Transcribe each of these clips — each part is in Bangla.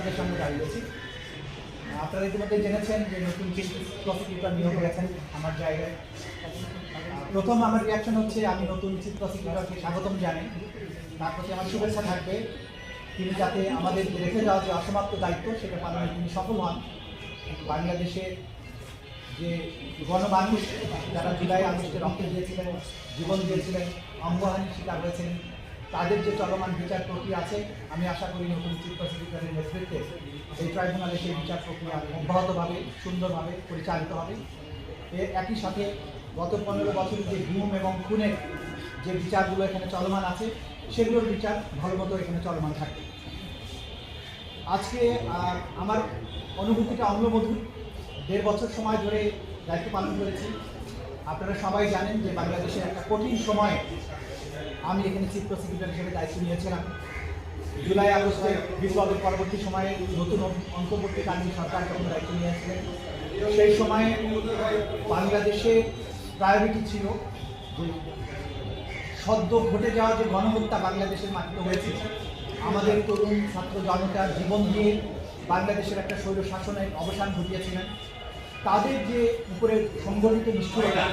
আপনাদের সামনে দাঁড়িয়েছি। আপনারা ইতিমধ্যে জেনেছেন যে নতুন চিফ প্রসিকিউটর নিয়োগ হয়েছেন আমার জায়গায়। প্রথম আমার রিয়াকশন হচ্ছে আমি নতুন চিফ প্রসিকিউটরকে স্বাগতম জানাই। তার প্রতি আমার শুভেচ্ছা থাকবে তিনি যাতে আমাদের রেখে যাওয়া যে অসমাপ্ত দায়িত্ব সেটা পালনে তিনি সফল হন। বাংলাদেশের যে গণমানুষ যারা জুলাই আগস্টে রক্ত দিয়েছিলেন, জীবন দিয়েছিলেন, অঙ্গহানির শিকার হয়েছেন, তাদের যে চলমান বিচার প্রক্রিয়া আছে, আমি আশা করি নতুন চিফ প্রসিকিউটরের নেতৃত্বে এই ট্রাইব্যুনালে সেই বিচার প্রক্রিয়া অব্যাহতভাবে সুন্দরভাবে পরিচালিত হবে। এর একই সাথে গত 15 বছর যে গুম এবং খুনের যে বিচারগুলো এখানে চলমান আছে সেগুলোর বিচার ভালো মতো এখানে চলমান থাকবে। আজকে আমার অনুভূতিটা অম্লমধুর। 1.5 বছর সময় ধরে দায়িত্ব পালন করেছি। আপনারা সবাই জানেন যে বাংলাদেশের একটা কঠিন সময়ে আমি এখানে চিফ প্রসিকিউটর হিসেবে দায়িত্ব নিয়েছিলাম। জুলাই আগস্টের বিপ্লবের পরবর্তী সময়ে নতুন অন্তর্বর্তীকালীন সরকার যখন দায়িত্ব নিয়েছিলেন সেই সময়ে বাংলাদেশে প্রায়োরিটি ছিল যে সদ্য ঘটে যাওয়া যে গণহত্যা বাংলাদেশের মাটিতে হয়েছিল, আমাদের তরুণ ছাত্র জনতার জীবন দিয়ে বাংলাদেশের একটা স্বৈর শাসনের অবসান ঘটিয়েছিলেন, তাদের যে উপরে সংগঠিত নিষ্ঠুরতা,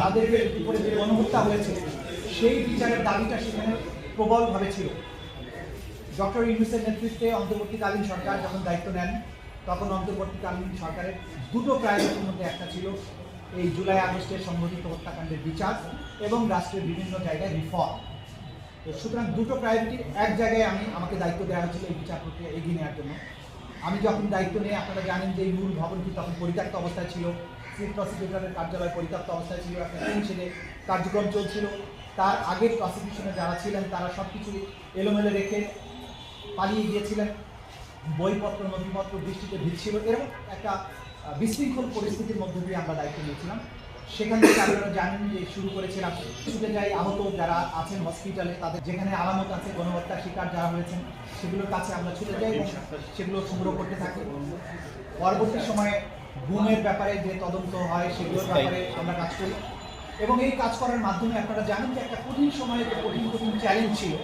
তাদের উপরে যে গণহত্যা হয়েছে সেই বিচারের দাবিটা সেখানে প্রবলভাবে ছিল। ডক্টর ইউনূসের নেতৃত্বে অন্তর্বর্তীকালীন সরকার যখন দায়িত্ব নেন তখন অন্তর্বর্তীকালীন সরকারের দুটো প্রায়োরিটির মধ্যে একটা ছিল এই জুলাই আগস্টের সংঘটিত হত্যাকাণ্ডের বিচার এবং রাষ্ট্রের বিভিন্ন জায়গায় রিফর্ম। তো সুতরাং দুটো প্রায়োরিটি এক জায়গায় আমাকে দায়িত্ব দেওয়া হয়েছিল এই বিচার প্রক্রিয়া এগিয়ে নেওয়ার জন্য। আমি যখন দায়িত্ব নিয়ে আপনারা জানেন যে এই মূল ভবনটি তখন পরিত্যক্ত অবস্থায় ছিল, চিফ প্রসিকিউটরের কার্যালয় পরিত্যক্ত অবস্থায় ছিল, একটা টিম সেরে কার্যক্রম চলছিল। তার আগের প্রসিকিউশনে যারা ছিলেন তারা সব কিছু এলোমেলো রেখে পালিয়ে গিয়েছিলেন, বইপত্র নথিপত্র বৃষ্টিতে ভিজছিল, এরকম একটা বিশৃঙ্খল পরিস্থিতির মধ্যে দিয়ে আমরা দায়িত্ব নিয়েছিলাম। সেখান থেকে আপনারা জানেন যে শুরু করেছিলাম ছুটে যাই আহত যারা আছেন হসপিটালে, তাদের যেখানে আলামত আছে গণহত্যার শিকার যারা হয়েছেন সেগুলোর কাছে আমরা ছুটে যাই এবং সেগুলো সংগ্রহ করতে থাকি। পরবর্তী সময়ে গুমের ব্যাপারে যে তদন্ত হয় সেগুলোর ব্যাপারে আমরা কাজ করি এবং এই কাজ করার মাধ্যমে আপনারা জানেন যে একটা কঠিন সময়ে যে কঠিন চ্যালেঞ্জ ছিল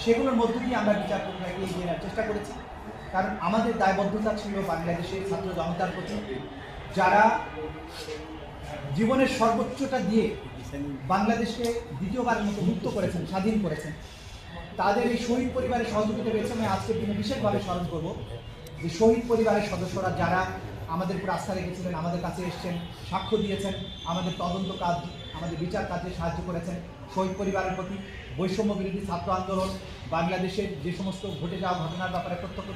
সেগুলোর মধ্য দিয়ে আমরা বিচার প্রক্রিয়াকে এগিয়ে নেওয়ার চেষ্টা করেছি। কারণ আমাদের দায়বদ্ধতা ছিল বাংলাদেশের ছাত্র জনতার প্রতি, যারা জীবনের সর্বোচ্চটা দিয়ে বাংলাদেশকে দ্বিতীয়বারের মতো মুক্ত করেছেন, স্বাধীন করেছেন। তাদের এই শহীদ পরিবারের সহযোগিতা পেয়েছে। আমি আজকের দিনে বিশেষভাবে স্মরণ করব যে শহীদ পরিবারের সদস্যরা যারা আমাদের উপর আস্থা রেখেছিলেন, আমাদের কাছে এসেছেন, সাক্ষ্য দিয়েছেন, আমাদের তদন্ত কাজ, আমাদের বিচার কাজে সাহায্য করেছেন। শহীদ পরিবারের প্রতি বৈষম্য বিরোধী ছাত্র আন্দোলন, বাংলাদেশের যে সমস্ত ঘটে যাওয়া ঘটনার ব্যাপারে প্রত্যক্ষ